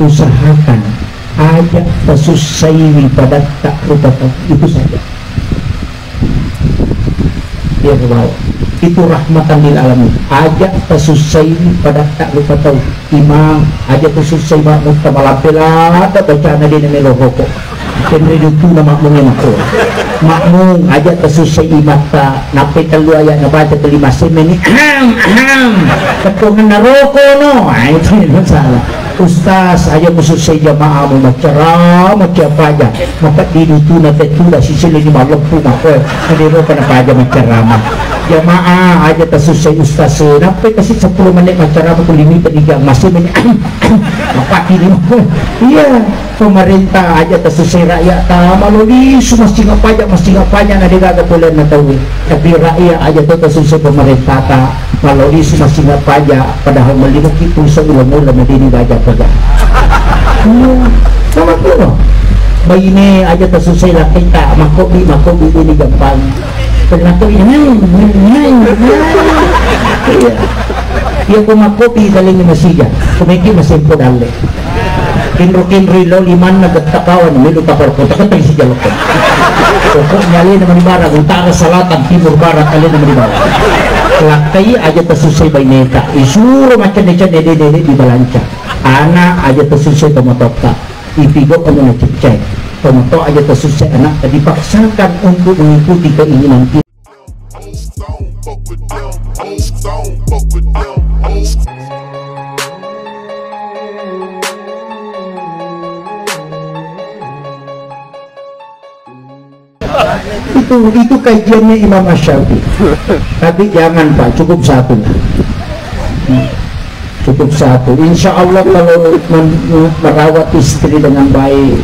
usahakan ajak tasusaiwi pada tak rupa itu saja. Dia bawa itu rahmatan lil alamin. Ajak tasusaiwi pada tak rupa tahu imam ajak tasusaiwi mustamalapela ada bacaan dia nama rokok kena itu nama makmum ajak tasusaiwi mata nape telu ayat nabaca kelima semeni ketungan naroko no itu masalah. Ustaz aja khusus jamaah membaca macam apa aja maka di itu nanti tulah sisi lagi malam pun apa ada apa aja macam ramah jamaah aja tersusai ustaz sampai kasih 10 menit macam ramah tu limit tiga masih banyak apa ini iya pemerintah aja tersusai rakyat malu masih apa aja ada gak boleh tahu tapi rakyat aja tersusai pemerintah malu masih apa aja padahal melihat itu sebelum-mula ini aja pada sama tu bayi ni aja tersusai lah kita makobi ini gampang kenapa ini dia ko makobi daling ni masija kumiki masimpo dali kinro lo liman nagtakawan milo tapor-por takot si jalok pokok nyali naman ibarat utara selatan timur barat kali naman ibarat lakai aja tersusai bayi neta isuro macam dede di balanca anak aja tersusai tomatota ipigo kamu ngecek tomato aja tersusai anak dipaksakan untuk mengikuti keinginan kita. Itu kajiannya Imam Asy-Syafi'i. Tapi jangan Pak, cukup satu. Cukup satu. Insya Allah kalau merawat istri dengan baik,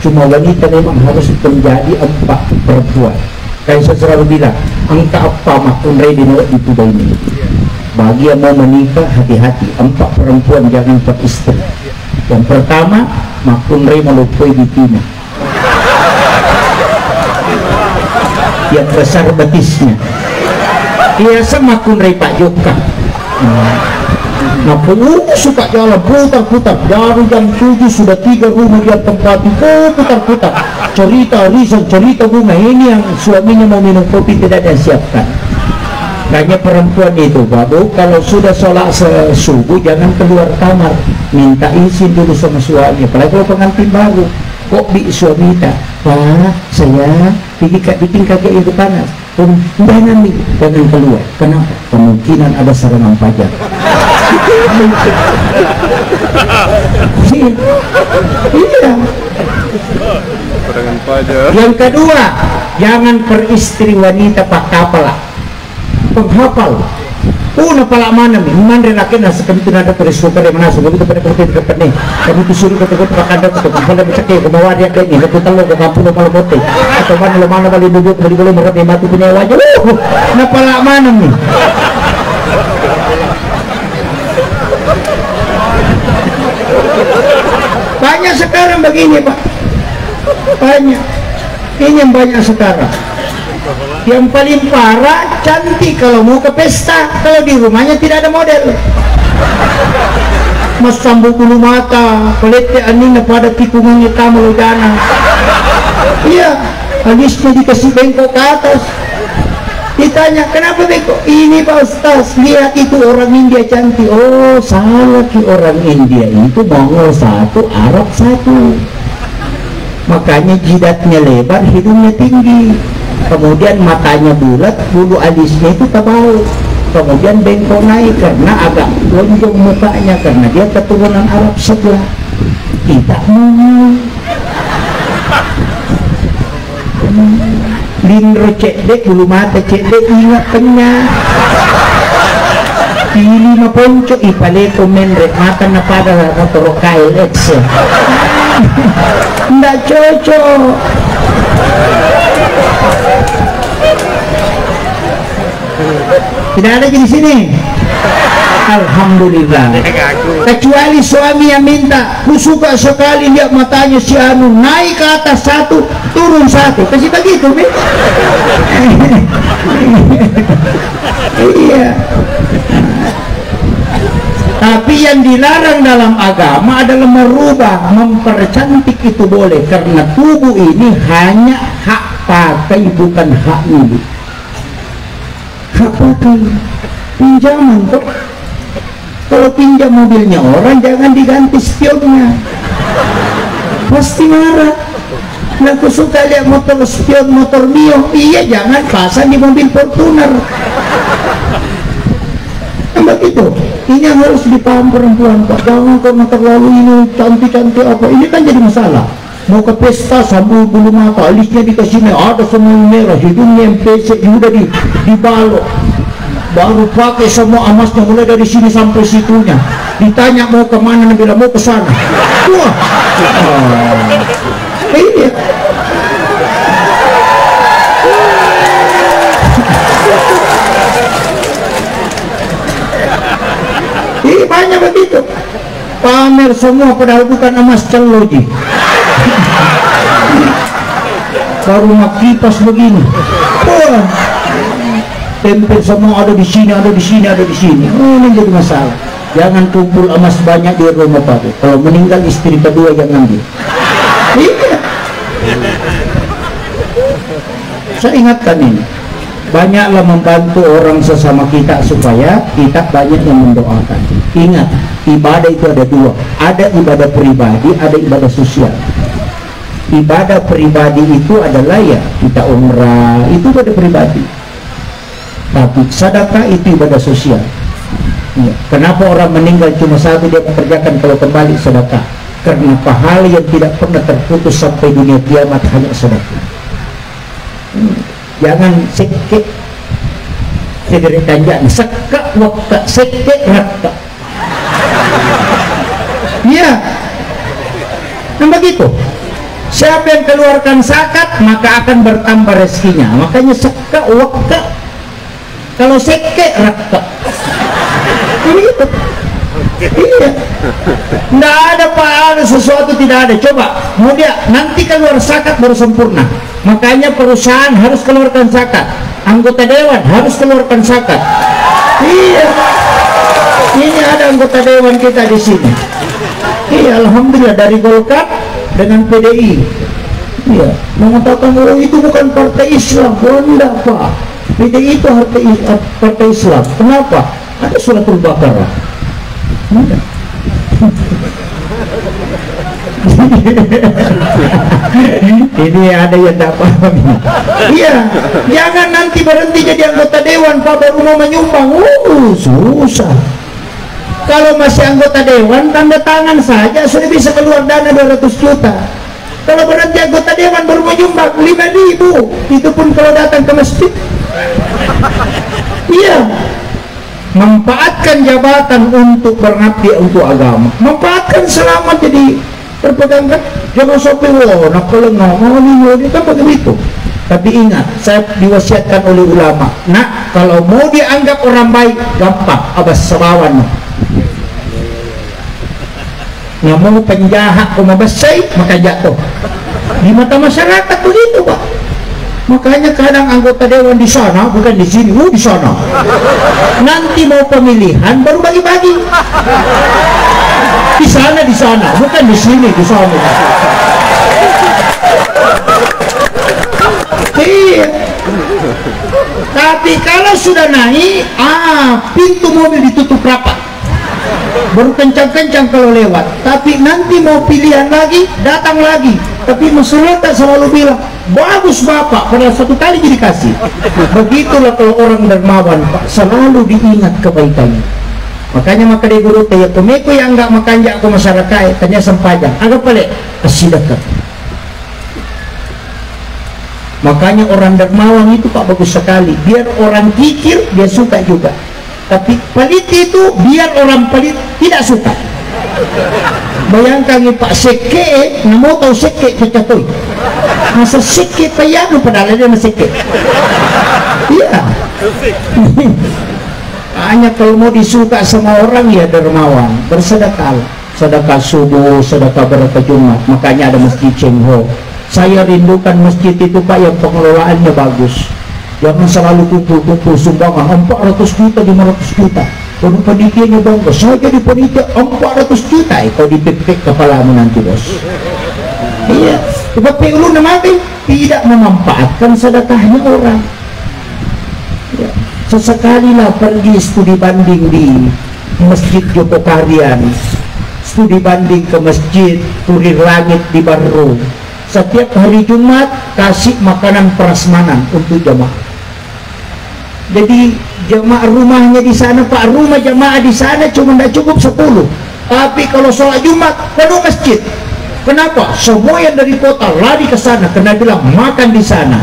cuma wanita memang harus menjadi 4 perempuan. Kayak saya selalu bilang, angka apa makun ready itu ini. Bagi yang mau menikah hati-hati, 4 perempuan jangan 4 istri. Yang pertama, makun ready melupai betina. Yang besar betisnya biasa makun rei Pak Joka nah suka jalan putar-putar dari jam 7 sudah 3 rumah dia tempati putar-putar cerita riset cerita bunga ini yang suaminya mau minum kopi tidak ada siapkan. Kayaknya perempuan itu babu kalau sudah sholat subuh jangan keluar kamar minta izin dulu sama suami apalagi kalau pengantin baru kok bi suami tak wah saya bikin kakek itu panas jangan keluar kenapa kemungkinan ada serangan pajak iya serangan pajak. Yang kedua jangan peristri wanita pak kapal penghafal na pala mana mi man rin akin nasa kami tinada ko resko ka rin manaso kami ito pa nakutin ka pa ni kami tusuri ko tukot pakanda ko kung pala masakit kumawa niya kayo naputalo ko kampuno palabote at man lumana balibubok balibalo marami mati pinayawa niya na pala mana mi banyak sekarang begini Pak banyak ini yang banyak sekarang. Yang paling parah cantik kalau mau ke pesta, kalau di rumahnya tidak ada model. Mas sambut bulu mata, pelete aning pada tikungannya tamu dana. Iya, alisnya dikasih bengkok ke atas. Ditanya kenapa bengkok? Ini Pak Ustaz, lihat itu orang India cantik. Oh salah ki orang India itu Mongol satu, Arab satu. Makanya jidatnya lebar, hidungnya tinggi. Kemudian matanya bulat, bulu alisnya itu tebal, kemudian bengkok naik karena agak lonjong mukanya karena dia keturunan Arab sebelah. Tidak mau lindro cedek bulu mata cedek ingat kenyang pilih maponco ipale menrek mata na pada motor kail etse ndak cocok. Tidak ada di sini. Alhamdulillah. Kecuali suami yang minta, ku suka sekali lihat matanya si Anu naik ke atas satu, turun satu. Kasih begitu, iya. Tapi yang dilarang dalam agama adalah merubah, mempercantik itu boleh, karena tubuh ini hanya hak pakai, bukan hak milik. Hak pakai, pinjaman kok. Kalau pinjam mobilnya orang, jangan diganti spionnya, pasti marah. Nah, aku suka lihat motor spion, motor Mio, iya jangan pasang di mobil Fortuner. Begitu. Ini yang harus dipaham perempuan, Pak. Jangan karena terlalu ini cantik-cantik apa, ini kan jadi masalah. Mau ke pesta sambil bulu mata, alisnya dikasih ada semua merah, hidungnya yang pesek juga dibalok, baru pakai semua emasnya mulai dari sini sampai situnya. Ditanya mau kemana, bilang mau ke sana. Wah, ini banyak begitu, pamer semua padahal bukan emas celoji. Baru kipas begini, wah, tempel semua ada di sini, ada di sini, ada di sini. Ini jadi masalah. Jangan kumpul emas banyak di rumah Pak. Kalau meninggal istri kedua jangan ambil. Iya. Saya ingatkan ini, banyaklah membantu orang sesama kita supaya kita banyak yang mendoakan. Ingat, ibadah itu ada dua, ada ibadah pribadi, ada ibadah sosial. Ibadah pribadi itu adalah ya kita umrah, itu ibadah pribadi. Tapi sedekah itu ibadah sosial. Ya. Kenapa orang meninggal cuma satu dia mengerjakan, kalau kembali sedekah? Karena pahala yang tidak pernah terputus sampai dunia kiamat hanya sedekah. Jangan sekek segera tanjak sekak wakka sekek rakka. Iya, nah begitu. Siapa yang keluarkan zakat maka akan bertambah rezekinya. Makanya sekak wakka, kalau sekek rakka. Begitu. Iya, tidak ada pahala sesuatu, tidak ada. Coba mau dia nanti keluar zakat baru sempurna. Makanya perusahaan harus keluarkan zakat, anggota dewan harus keluarkan zakat. Iya, ini ada anggota dewan kita di sini. Iya, alhamdulillah, dari Golkar dengan PDI. Iya, mengatakan bahwa itu bukan partai Islam. Bunda Pak, PDI itu partai Islam. Kenapa? Ada suratul Baqarah. Ini ada yang tak paham. Iya, jangan nanti berhenti jadi anggota dewan Pak baru mau menyumbang. Susah. Kalau masih anggota dewan, tanda tangan saja sudah bisa keluar dana 200 juta. Kalau berhenti anggota dewan baru menyumbang 5.000, itu pun kalau datang ke masjid. Iya, manfaatkan jabatan untuk berbakti untuk agama, manfaatkan selama jadi terpegangkan. Jangan sampai nak kalau ngomong kan begitu. Tapi ingat, saya diwasiatkan oleh ulama, nak kalau mau dianggap orang baik gampang, abas sebawan. Nggak mau penjahat kumabasai maka jatuh. Di mata masyarakat begitu Pak. Makanya kadang anggota dewan di sana bukan di sini, di sana. Nanti mau pemilihan baru bagi-bagi. Di sana, bukan di sini, di sana. Iya. Tapi kalau sudah naik, pintu mobil ditutup rapat. Baru kencang-kencang kalau lewat. Tapi nanti mau pilihan lagi, datang lagi. Tapi masyarakat selalu bilang, bagus Bapak, pada satu kali jadi kasih. Begitulah kalau orang dermawan Pak, selalu diingat kebaikannya. Makanya maka dia guru tanya kumeko yang enggak makanjak ke masyarakat tanya sempajang agak pelik asidakah. Makanya orang dermawan itu Pak bagus sekali, biar orang kikir dia suka juga, tapi pelit itu biar orang pelit tidak suka. Bayangkan Pak seke, namo tahu seke kecatoy, masa seke payano padahal dia masih seke. Iya. Hanya kalau mau disuka sama orang ya dermawan, bersedekah, sedekah subuh, sedekah berapa Jumat. Makanya ada masjid Cengho. Saya rindukan masjid itu Pak yang pengelolaannya bagus. Jangan selalu kumpul-kumpul sumbangan 400 juta, 500 juta. Kalau panitianya bangga, saya jadi panitia 400 juta, kau dipepek kepalamu nanti bos. Iya, tapi ulun mati tidak memanfaatkan sedekahnya orang. Ya. Sesekali lah pergi studi banding di Masjid Joko Karian, studi banding ke Masjid Turir Langit di Baru. Setiap hari Jumat kasih makanan prasmanan untuk jamaah. Jadi jamaah rumahnya di sana, Pak, rumah jamaah di sana cuma tidak cukup 10. Tapi kalau sholat Jumat penuh masjid. Kenapa? Semua yang dari kota lari ke sana karena bilang makan di sana.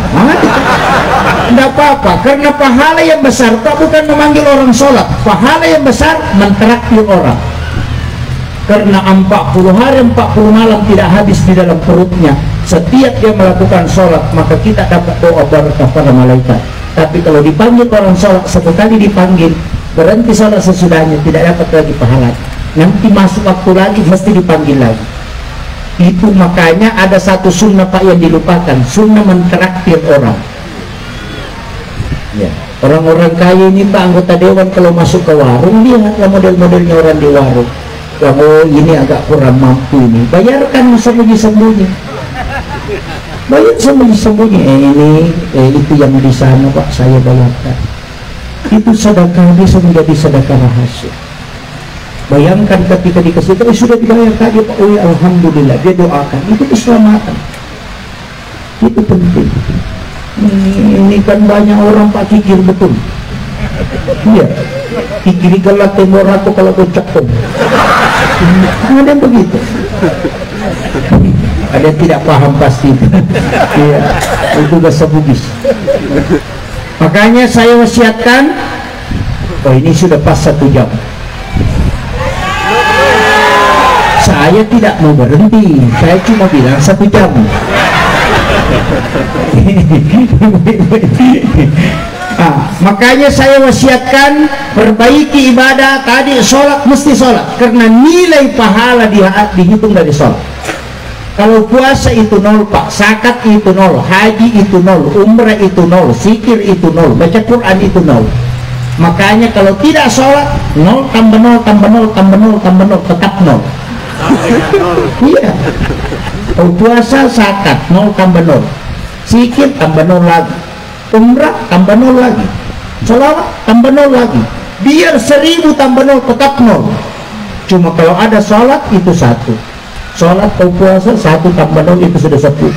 Tidak apa-apa, karena pahala yang besar Pak bukan memanggil orang sholat. Pahala yang besar mentraktir orang. Karena 40 hari 40 malam tidak habis di dalam perutnya. Setiap dia melakukan sholat, maka kita dapat doa berkah para malaikat. Tapi kalau dipanggil orang sholat, satu kali dipanggil, berhenti sholat sesudahnya, tidak dapat lagi pahala. Nanti masuk waktu lagi, mesti dipanggil lagi. Itu makanya ada satu sunnah Pak yang dilupakan, sunnah mentraktir orang. Ya, orang-orang kaya ini Pak, anggota dewan kalau masuk ke warung, lihatlah model-modelnya orang di warung. Oh, ini agak kurang mampu ini, bayarkan sembunyi-sembunyi. Bayar sembunyi-sembunyi, itu yang di sana Pak, saya bayarkan. Itu sedekah bisa menjadi sedekah rahasia. Bayangkan ketika dikasih tahu sudah dibayar tadi Pak, oh ya, alhamdulillah, dia doakan, itu keselamatan. Itu penting. Ini kan banyak orang Pak kikir betul. Iya, kikiri galak temor aku kalau kocak pun. Ada yang begitu. Ada yang tidak paham pasti. Iya, itu bahasa Bugis. Makanya saya wasiatkan, oh ini sudah pas 1 jam. Saya tidak mau berhenti, saya cuma bilang 1 jam. Makanya saya wasiatkan perbaiki ibadah. Tadi sholat mesti sholat, karena nilai pahala dihitung dari sholat. Kalau puasa itu 0 Pak, zakat itu 0, haji itu 0, umrah itu 0, zikir itu 0, baca Quran itu 0. Makanya kalau tidak sholat 0 tambah 0 tambah 0 tambah 0 tambah 0 tetap 0. Iya. Kalau puasa zakat 0 tambah 0, zikir tambah 0 lagi, umrah tambah 0 lagi, sholawat tambah 0 lagi, biar 1000 tambah 0 tetap 0. Cuma kalau ada sholat itu 1, sholat atau puasa 1 tambah 0 itu sudah 10.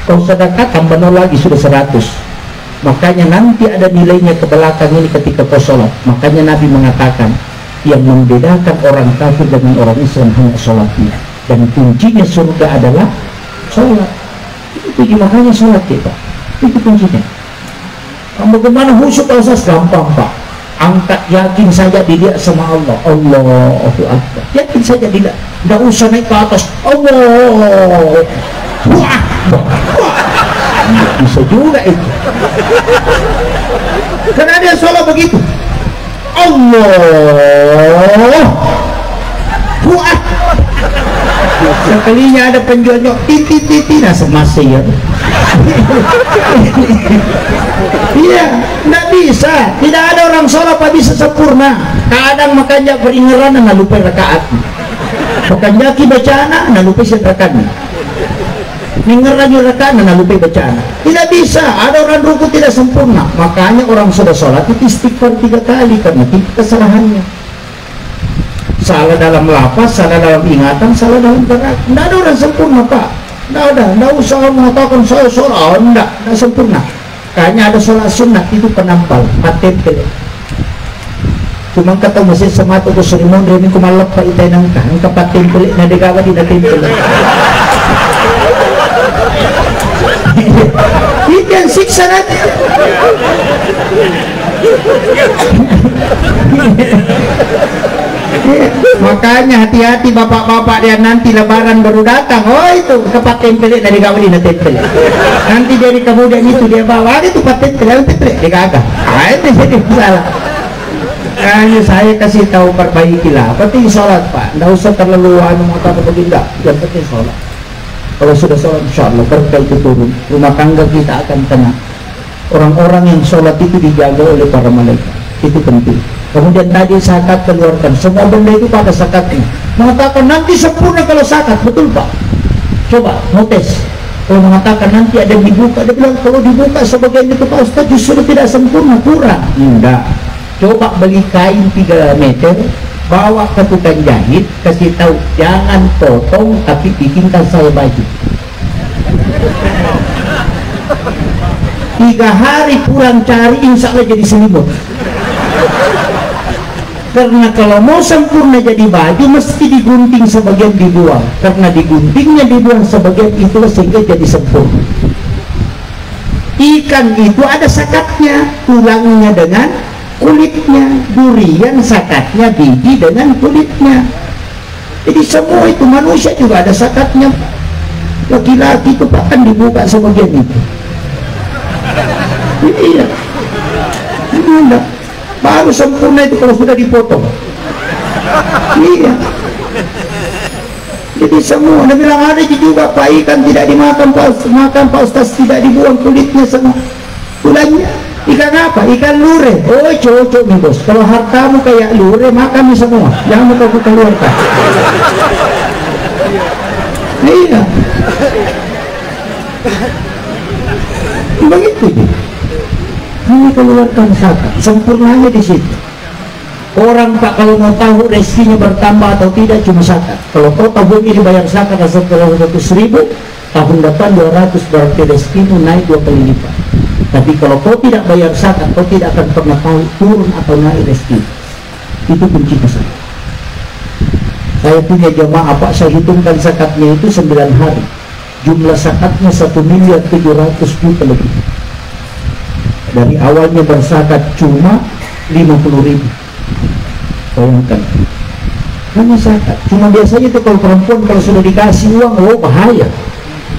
Kalau sedekah tambah 0 lagi sudah 100. Makanya nanti ada nilainya ke belakang ini ketika kau sholat. Makanya Nabi mengatakan yang membedakan orang kafir dengan orang Islam hanya sholatnya, dan kuncinya surga adalah sholat. Itu makanya sholat kita, itu kuncinya. Bagaimana khusyuk asas? Gampang Pak, angkat yakin saja dilihat sama Allah. Allahu Akbar, yakin saja dilihat, tidak usah naik ke atas. Allah, wah, bisa juga itu. Karena ada sholat begitu. Allah, wah, sekalinya ada penjual nyok titi nah semasa ya. Iya, tidak bisa. Tidak ada orang sholat apa bisa sempurna. Kadang makanya beringeran dan lupa rakaat. Makan jaki bacaan dan lupa rakaatnya. Dengar lagi rakaat dan lupa bacaan. Tidak bisa. Ada orang ruku tidak sempurna. Makanya orang sudah sholat itu istighfar 3 kali karena itu kesalahannya. Salah dalam lafaz, salah dalam ingatan, salah dalam gerak. Tidak ada orang sempurna Pak. Tidak ada. Tidak usah mengatakan saya sholat. Tidak sempurna. Kayaknya ada sholat sunat itu penampal, patempel. Cuma kata masih semat atau serimon ini kumalap Pak itay nangka, angka patempel na degawa di natempel. Itu yang siksa natin. Makanya hati-hati bapak-bapak dia nanti lebaran baru datang. Oh itu kepat tempelik dari kamu di tempel. Nanti dari kemudian itu dia bawa itu paten tempel dia kagak. Itu jadi masalah. Hanya saya kasih tahu perbaikilah. Penting sholat Pak. Tidak usah terlalu mengatakan begitu. Yang penting sholat. Kalau sudah sholat insya Allah berkah itu turun. Rumah tangga kita akan tenang. Orang-orang yang sholat itu dijaga oleh para malaikat. Itu penting. Kemudian tadi zakat keluarkan, semua benda itu pada zakatnya. Mengatakan nanti sempurna kalau zakat, betul Pak? Coba notes. Kalau mengatakan nanti ada yang dibuka, dia bilang kalau dibuka sebagian itu Pak Ustaz justru tidak sempurna, kurang. Enggak. Coba beli kain 3 meter, bawa ke tukang jahit, kasih tahu jangan potong tapi bikinkan saya baju. 3 hari pulang cari, insya Allah jadi selimut. Karena kalau mau sempurna jadi baju mesti digunting sebagian dibuang, karena diguntingnya dibuang sebagian itu sehingga jadi sempurna. Ikan itu ada zakatnya, tulangnya dengan kulitnya, durian zakatnya biji dengan kulitnya. Jadi semua itu manusia juga ada zakatnya. Laki-laki itu bahkan dibuka sebagian itu. Iya, enggak. Baru sempurna itu kalau sudah dipotong. Iya. Jadi semua, Anda bilang ada juga Pak ikan tidak dimakan Pak Ustaz, tidak dibuang kulitnya semua, tulangnya. Ikan apa? Ikan lure. Oh cocok nih bos, kalau hartamu kayak lure makan semua, jangan kau keluarkan. Iya. Begitu dia. Ini keluarkan zakat, sempurnanya di situ. Orang Pak kalau mau tahu rezekinya bertambah atau tidak cuma zakat. Kalau kau tahun ini bayar zakat setelah 100.000, tahun depan 200, berarti rezekimu naik 2 kali lipat. Tapi kalau kau tidak bayar zakat, kau tidak akan pernah tahu turun atau naik rezeki. Itu kunci besar. Saya punya jemaah Pak, saya hitungkan zakatnya itu 9 hari. Jumlah zakatnya 1.700.000.000 lebih. Dari awalnya berzakat cuma 50.000. Bayangkan, hanya zakat. Cuma biasanya itu kalau perempuan kalau sudah dikasih uang, oh bahaya,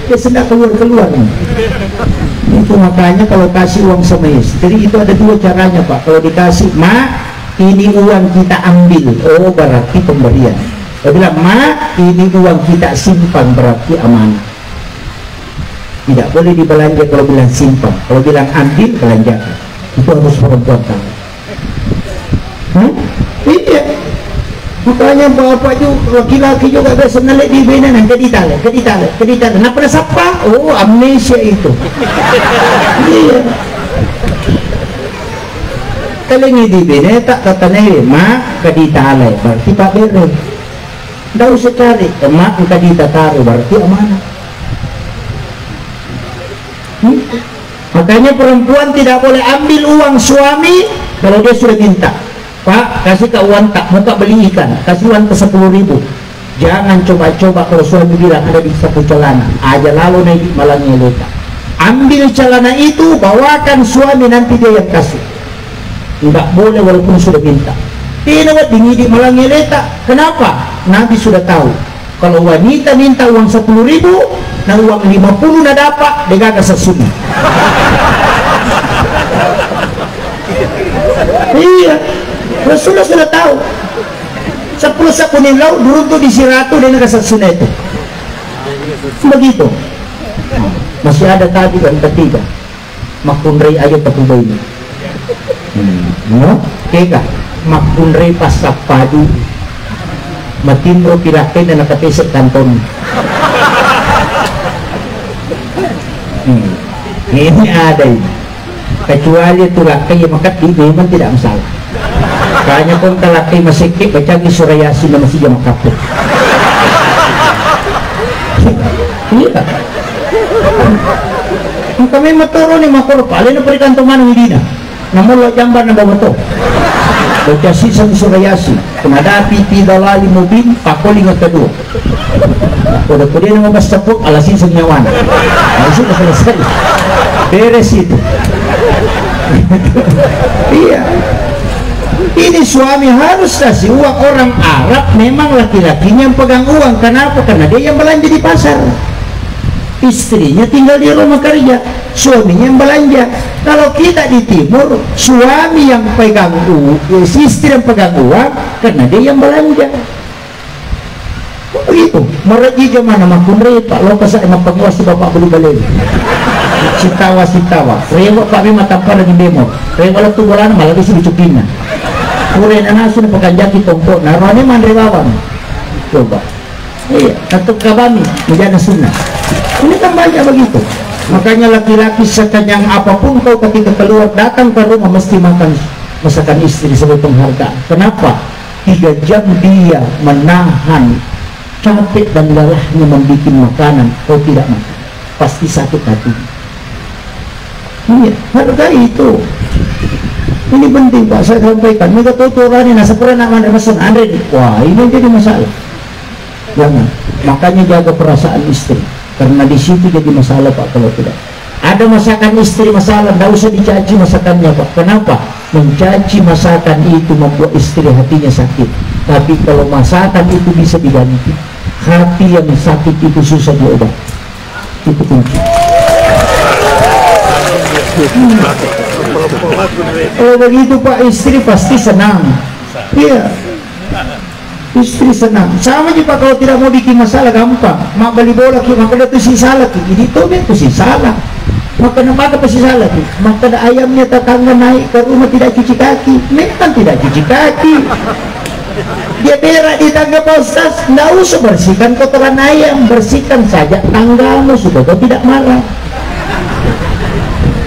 dia sedang keluar itu. Makanya kalau kasih uang sama istri itu ada 2 caranya Pak. Kalau dikasih, ma ini uang kita ambil, oh berarti pemberian. Kalau bilang, ma ini uang kita simpan, berarti amanah. Tidak boleh dibelanja kalau bilang simpan, kalau bilang ambil belanjakan. Itu harus perempuan tahu. Iya. Makanya bapak juga, laki-laki juga biasa nalik di benan, keditale. Nak pernah sapa? Oh amnesia itu. Iya. Kalau ini di benan tak katanya, mak keditale, berarti pak bere. Tidak usah cari, mak kedita taruh, berarti amanah. Makanya perempuan tidak boleh ambil uang suami kalau dia sudah minta. Pak kasih ke uang tak, mau tak beli ikan, kasih uang ke 10.000. Jangan coba-coba kalau suami bilang ada di satu celana aja lalu naik malangnya letak. Ambil celana itu, bawakan suami, nanti dia yang kasih. Enggak boleh walaupun sudah minta. Tidak di malangnya letak. Kenapa? Nabi sudah tahu kalau wanita minta uang 10.000, nah uang 50 na dapat, dia gak sesumi. Iya, Rasulullah sudah tahu. 10 sakunin laut dulu tuh disiratu dan kesesuna itu. Begitu. Masih ada tadi yang ketiga. Makunrei ayat ketiga ini. No, keka makunrei pasapadu. Matimbro pilakin dan nakatesek kanton. Ini ada ini. Kecuali itu laki yang makat di memang tidak masalah. Kayaknya pun laki masih kip baca di surayasi dan masih jam kapur. Iya. Kami maturo ni makor paling na perikan tuman hindi na. Namun lo jamban na bawato. Baca sisang surayasi. Kumadapi tidalali mubin pakoling at kedua. Udah kemudian ngebahas cepuk alasin senyawan. Nah, sudah selesai. Beres itu. Iya. Ini suami harus kasih uang. Orang Arab memang laki-lakinya yang pegang uang. Kenapa? Karena dia yang belanja di pasar. Istrinya tinggal di rumah kerja, suaminya yang belanja. Kalau kita di timur, suami yang pegang uang, istri yang pegang uang, karena dia yang belanja. Begitu. Mereji mana makunre Pak lo kasih emang penguasa bapak beli balik. Sitawa. Rewa Pak memang tanpa lagi demo. Rewa lo tuh bolan malah bisa dicupinnya. Kuren anasun pekanjaki tompok narwane mandrewawan. Coba. Iya, atau kabami menjadi sunnah. Ini kan banyak begitu. Makanya laki-laki sekenyang apapun kau ketika keluar datang ke rumah mesti makan masakan istri sebagai penghargaan. Kenapa? 3 jam dia menahan capek dan lelahnya membuat makanan, kau tidak makan, pasti sakit hati. Iya, hargai itu. Ini penting Pak, saya sampaikan. Mereka tahu orang ini nasa pernah nak masan Andre. Wah, ini jadi masalah. Jangan. Makanya jaga perasaan istri. Karena di situ jadi masalah Pak kalau tidak. Ada masakan istri masalah, tidak usah dicaci masakannya Pak. Kenapa? Mencaci masakan itu membuat istri hatinya sakit. Tapi kalau masakan itu bisa diganti, hati yang sakit itu susah diubah. Itu kunci. Kalau begitu Pak, istri pasti senang. Iya, istri senang. Sama aja Pak, kalau tidak mau bikin masalah gampang. Mak beli bola, maka itu si salah. Jadi itu si salah. Maka pasti salah. Maka ayamnya tetangga naik ke rumah tidak cuci kaki. Memang tidak cuci kaki. Dia berak di tangga Pak Ustaz. Tidak usah bersihkan kotoran ayam, bersihkan saja tanggamu, sudah kau tidak marah.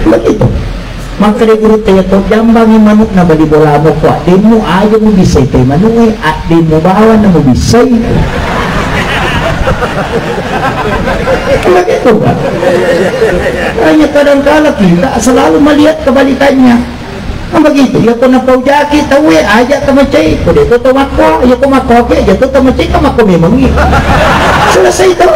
Begitu. Maka dia guru tanya kau jambangi manuk na bali bola mo ko demo aja mo bisay tay manuk demo bawa na mo bisay. Begitu kan? Hanya kadang-kala kita selalu melihat kebalikannya. Kan begitu, ya kau napau jaki tahu aja kamacay, kau dito tumakwa, ya kau makoke aja tu kamacay kamako memang. Selesai itu.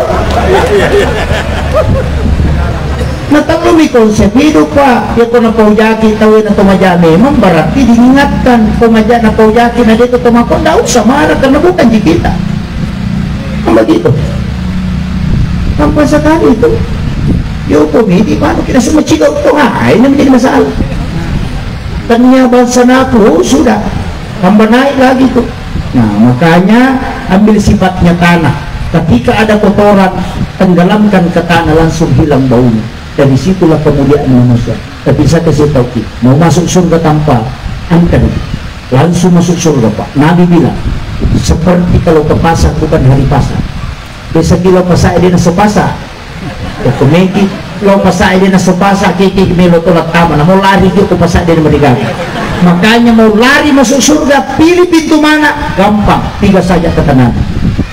Nataklumi konsep hidup Pak. Ya kung napaujaki tawin na tumadya memang berarti diingatkan tumadya napaujaki na dito tumakon daw sa marah karena bukan di kita. Ang begitu. Tanpa sekali itu. Yo pumili paano kita sumachigaw ito nga ay na menjadi masalah. Tanya bangsa na po sudah tambah naik lagi tuh. Nah makanya ambil sifatnya tanah. Ketika ada kotoran tenggelamkan ke tanah langsung hilang baunya. Dari situlah kemuliaan manusia. Tapi saya kasih tahu, mau masuk surga tanpa angkat, langsung masuk surga Pak. Nabi bilang, seperti kalau ke pasar bukan hari pasar. Besok kilo pasar dia nasa pasar. Kumeki, kalau pasar dia nasa pasar, kiki melo tolak taman. Mau lari dia ke pasar dia mereka. Makanya mau lari masuk surga, pilih pintu mana? Gampang, 3 saja ketenanan.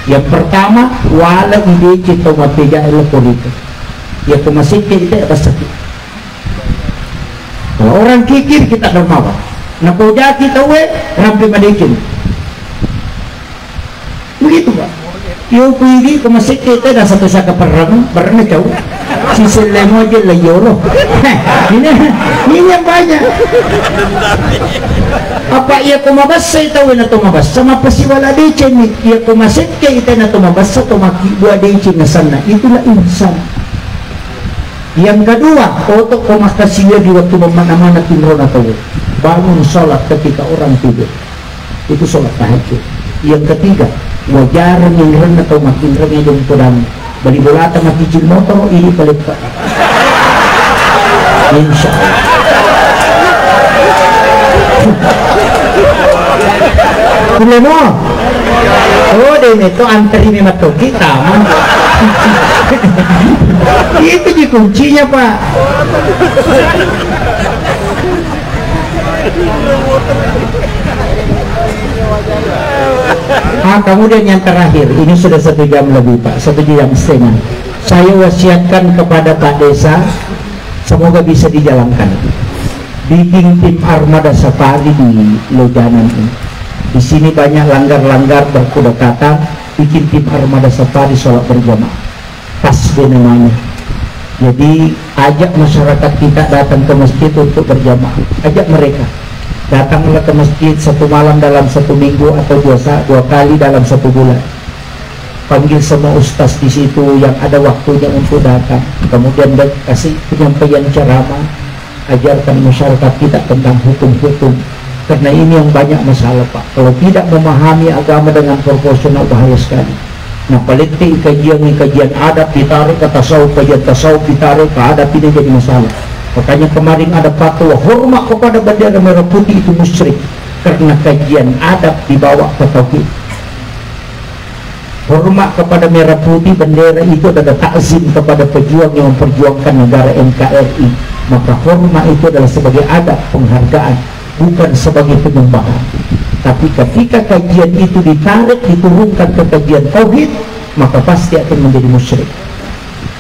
Yang pertama, wala ide kita matiga elektronika. Ya masih kita ada sakit. Kalau orang kikir kita dermawan. Napoja kita rampai madikin. Begitu Pak. Yo pergi ke masjid kita dah satu saka perang jauh. Si selemo aja lah yolo. Ini yang banyak. Apa ia kumabas saya tahu na tumabas sama pasiwala decen ni. Ia kumasjid kita na tumabas sa tumaki buat decen na sana. Itulah insan. Yang kedua, untuk komakasiya di waktu memana-mana timron atau bangun sholat ketika orang tidur, itu sholat tahajud. Yang ketiga, wajar yang rendah atau makin rendah yang pedang bali bolata makicil motor ini paling pak. Insya Allah. Kulemo, oh deh itu antri memang kita man. Itu di kuncinya Pak. Kemudian yang terakhir, ini sudah 1 jam lebih Pak, 1 jam setengah. Saya wasiatkan kepada Pak Desa, semoga bisa dijalankan. Bikin tim armada safari di Lojanan ini. Di sini banyak langgar-langgar berkuda kata, bikin tim armada safari sholat berjamaah. Pas deh namanya. Jadi ajak masyarakat kita datang ke masjid untuk berjamaah. Ajak mereka datanglah ke masjid 1 malam dalam 1 minggu atau 2 kali dalam 1 bulan. Panggil semua ustaz di situ yang ada waktunya untuk datang. Kemudian kasih penyampaian ceramah, ajarkan masyarakat kita tentang hukum-hukum. Karena ini yang banyak masalah Pak. Kalau tidak memahami agama dengan proporsional bahaya sekali. Nah paling kajian adab ditarik ke tasawuf, kajian tasawuf ditarik ke adab, ini jadi masalah. Makanya kemarin ada fatwa hormat kepada bendera merah putih itu musyrik. karena kajian adab dibawa ke tauhid. Hormat kepada merah putih bendera itu adalah takzim kepada pejuang yang memperjuangkan negara NKRI. Maka hormat itu adalah sebagai adab penghargaan, bukan sebagai penyembahan. Tapi ketika kajian itu ditarik, diturunkan ke kajian tauhid, maka pasti akan menjadi musyrik.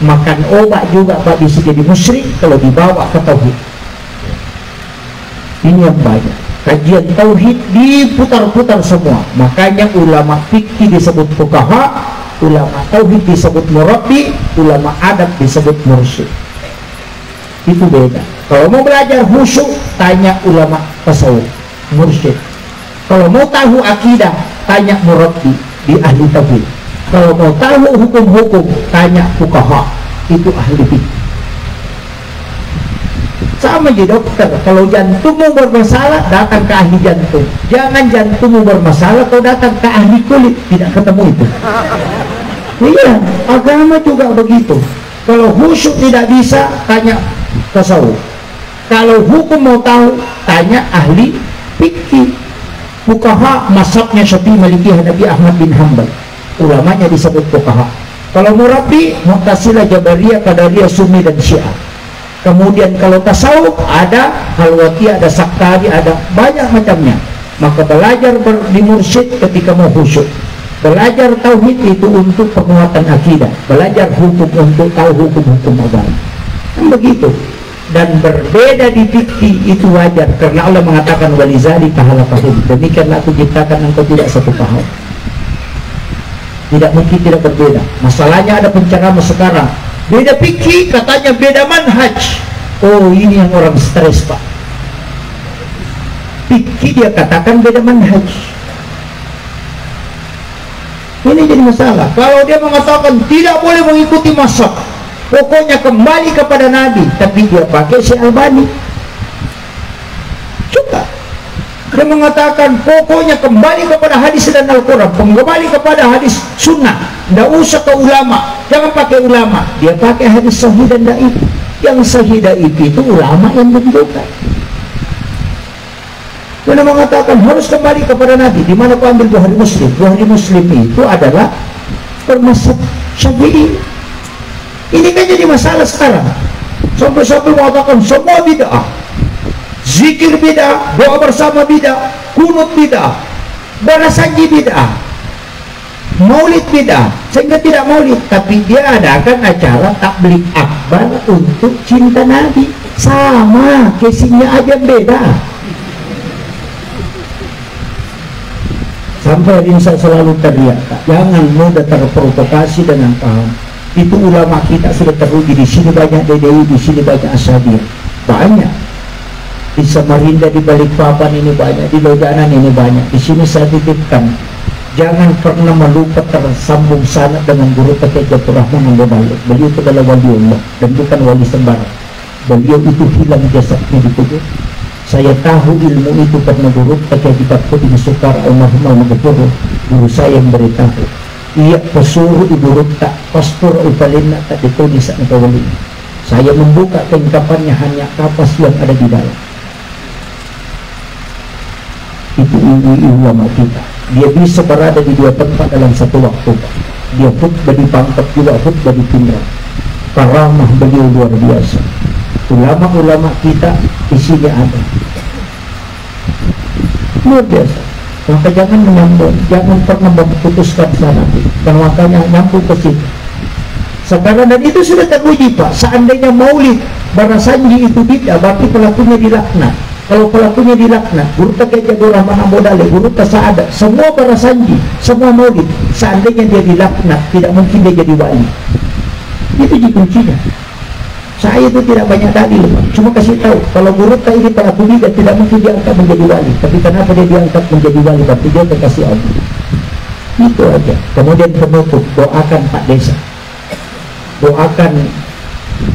Makan obat juga Pak bisa jadi musyrik kalau dibawa ke tauhid. Ini yang banyak. Kajian tauhid diputar-putar semua. Makanya ulama fikih disebut fuqaha, ulama tauhid disebut murabbi, ulama adab disebut mursyid. Itu beda. Kalau mau belajar khusyuk, tanya ulama tasawuf, mursyid. Kalau mau tahu akidah, tanya murabbi, di ahli tauhid. Kalau mau tahu hukum-hukum, tanya fuqaha, itu ahli fikih. Sama aja dokter, kalau jantungmu bermasalah, datang ke ahli jantung. Jangan jantungmu bermasalah, kau datang ke ahli kulit, tidak ketemu itu. Iya, agama juga begitu. Kalau khusyuk tidak bisa, tanya tasawuf. Kalau hukum mau tahu, tanya ahli fikih. Fuqaha mazhabnya Syafi'i, Maliki, Hanafi, Ahmad bin Hanbal. Ulamanya disebut fuqaha. Kalau murabbi, Mu'tazilah, Jabariyah, Qadariyah, Sunni dan Syiah. Kemudian kalau tasawuf ada Halwati, ada Saktari, ada banyak macamnya. Maka belajar di mursyid ketika mau khusyuk. Belajar tauhid itu untuk penguatan akidah. Belajar hukum untuk tahu hukum-hukum agama. Kan begitu. Dan berbeda di fikih itu wajar karena Allah mengatakan walizalika khalaqahum. Demikianlah aku ciptakan engkau tidak satu paham. Tidak mungkin tidak berbeda. Masalahnya ada penceramah sekarang. Beda fikih, katanya beda manhaj. Oh, ini yang orang stres Pak. Fikih dia katakan beda manhaj. Ini jadi masalah. Kalau dia mengatakan tidak boleh mengikuti mazhab, pokoknya kembali kepada Nabi, tapi dia pakai Syekh Albani. Coba. Dia mengatakan pokoknya kembali kepada hadis dan Al-Quran, kembali kepada hadis sunnah, tidak usah ke ulama, jangan pakai ulama. Dia pakai hadis sahih dan daif. Yang sahih daif itu ulama yang menentukan. Dia mengatakan harus kembali kepada Nabi. Di mana kau ambil Bukhari Muslim? Bukhari Muslim itu adalah permasab Syafi'i. Ini kan jadi masalah sekarang. Sampai-sampai mengatakan semua bid'ah. Zikir bid'ah, doa bersama bid'ah, kunut bid'ah, barasanji bid'ah, maulid bid'ah. Sehingga tidak maulid, tapi dia adakan acara tabligh akbar untuk cinta Nabi. Sama, casingnya aja beda. Sampai hari ini saya selalu teriak, jangan mudah terprovokasi dengan paham. Itu ulama kita sudah teruji. Di sini banyak DDI, di sini banyak Asyadiyah, banyak. Di Samarinda, di Balikpapan ini banyak, di Lojanan ini banyak. Di sini saya titipkan, jangan pernah melupa tersambung sanad dengan guru Pakai Jatur Rahman yang berbalik. Beliau itu adalah waliullah dan bukan wali sembarang. Beliau itu hilang jasadnya di kubur. Saya tahu ilmu itu karena guru Pakai Jatur Rahman Sukar almarhum al-Maghfur, guru saya yang beritahu. Ia pesuruh ibu Rukta pastor upalina tak ditulis atau wali. Saya membuka kelengkapannya hanya kapas yang ada di dalam. Itu ulama kita. Dia bisa berada di dua tempat dalam satu waktu. Dia khutbah di Pangkep juga khutbah di Pindrang. Karamah beliau luar biasa. Ulama-ulama kita isinya ada. Luar biasa. Maka jangan menyambung, jangan pernah memutuskan sana. Dan makanya nyambung ke situ. Sekarang dan itu sudah teruji Pak. Seandainya maulid barasanji itu tidak, berarti pelakunya dilaknat. Kalau pelakunya dilaknat, guru Pakai Jatur Rahman Ambodale, guru Tasa'ada, semua barasanji, semua maulid, seandainya dia dilaknat, tidak mungkin dia jadi wali. Itu kuncinya. Saya itu tidak banyak dalil Pak. Cuma kasih tahu, kalau guru ini pelaku bidah tidak mungkin diangkat menjadi wali. Tapi kenapa dia diangkat menjadi wali? Berarti dia terkasih Allah. Itu aja. Kemudian penutup, doakan Pak Desa. Doakan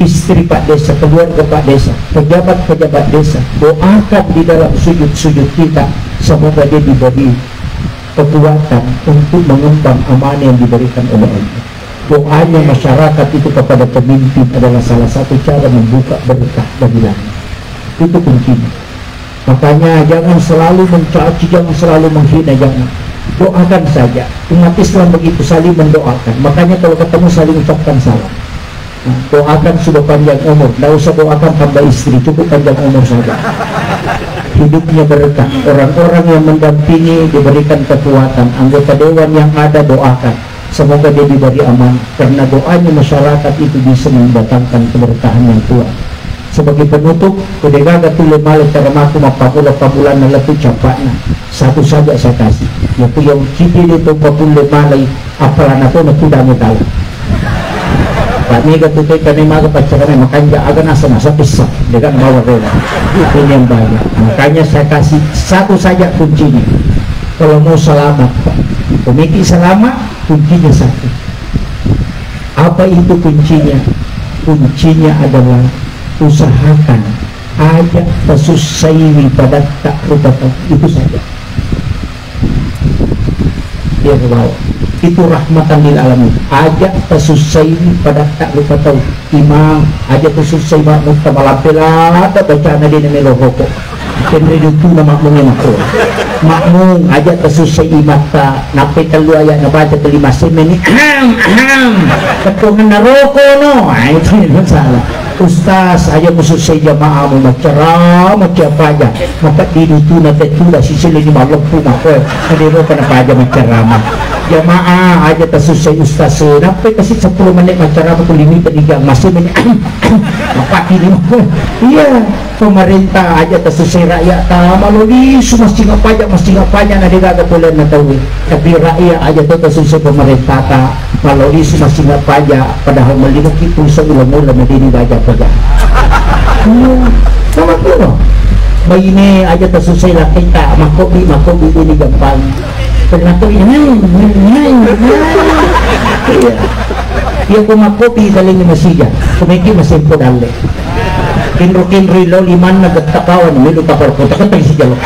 istri Pak Desa, keluarga Pak Desa, pejabat-pejabat desa. Doakan di dalam sujud-sujud kita, semoga dia diberi kekuatan untuk mengembang amanah yang diberikan oleh Allah. Doanya masyarakat itu kepada pemimpin adalah salah satu cara membuka berkah bagi langit. Itu kuncinya. Makanya jangan selalu mencaci, jangan selalu menghina, jangan. Doakan saja. Umat Islam begitu, saling mendoakan. Makanya kalau ketemu saling ucapkan salam. Nah, doakan sudah panjang umur, tidak usah doakan tambah istri, cukup panjang umur saja. Hidupnya berkah, orang-orang yang mendampingi diberikan kekuatan, anggota dewan yang ada doakan, semoga dia diberi aman, karena doanya masyarakat itu bisa mendatangkan keberkahan yang kuat. Sebagai penutup, kudegaga tule male karamaku mapamula na latu capakna. Satu saja saya kasih, yaitu yang cipil itu papule malay apalan ako na tudami tala. Kami katutoy kanima kapacaran makanya agak nasa pisah dengan bawa rela. Ini yang banyak. Makanya saya kasih satu saja kuncinya. Kalau mau selamat, pemikir selamat, kuncinya satu. Apa itu kuncinya? Kuncinya adalah usahakan ajak tasusaiwi pada tak rupa itu saja. Dia bawa. Itu rahmatan lil alamin. Ajak tasusaiwi pada tak lupa tahu imam ajak tasusai makmum tamalapela ada bacaan dia nama rokok kena itu nama makmumnya makmum ajak tasusai imata nape telu ayat nabaca kelima semeni ketungan naroko no itu masalah. Ustaz aja mususai jamaah membacara macam apa aja maka itu nanti tulah sisi ini malam pun aku ada apa aja menceramah jamaah aja tersusai ustaz sampai kasih 10 menit menceramah tu limit tiga masih banyak apa ini iya pemerintah aja tersusai rakyat malu di masih ngapanya nanti gak boleh mengetahui tapi rakyat aja tersusai pemerintah malu di masih ngapanya padahal melimuki pulsa ulang-ulang ini baca pada sama tuh bayi ini aja tersusai lah kita makobi ini gampang ternyata iya ko makobi daling ni masija kumiki masih po dali kinro ilo liman nagtakawan milo tapar ko takatay si jalok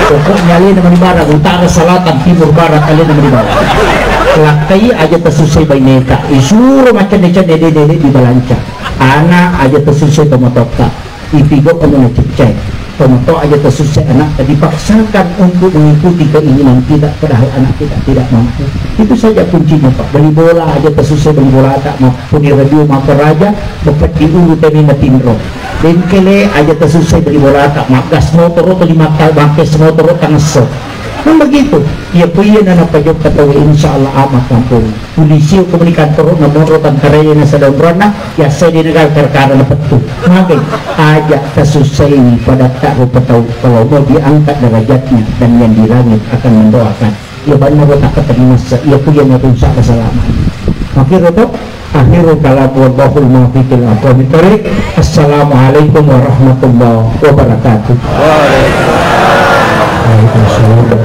ko nyali naman ibarat utara selatan timur barat alin naman ibarat lakay aja tersusai bayi neta isuro macam dede di balanca anak aja tersusai tomatota ipigo kamu ngecek tomato aja tersusai anak dipaksakan untuk mengikuti keinginan tidak padahal anak tidak mampu. Itu saja kuncinya Pak. Beli bola aja tersusai beli bola tak mampu di radio maka raja dapat diunduh temi matindro dan kele aja tersusai beli bola tak magas motor atau 5 tahun bangkes motor tangan kan begitu ya punya na napajok katawa insyaallah amat kampung polisi komunikator na morotan karaya na sa dambrana ya saya di negara perkara na petu makin ajak kasusai pada tak tahu kalau mau diangkat derajatnya dan yang di langit akan mendoakan ya banyak tak keterima ya punya na pun sa kasalaman makin roto akhirul kalam wallahul muwaffiqil aqwamit thoriq. Assalamualaikum warahmatullahi wabarakatuh. Waalaikumsalam.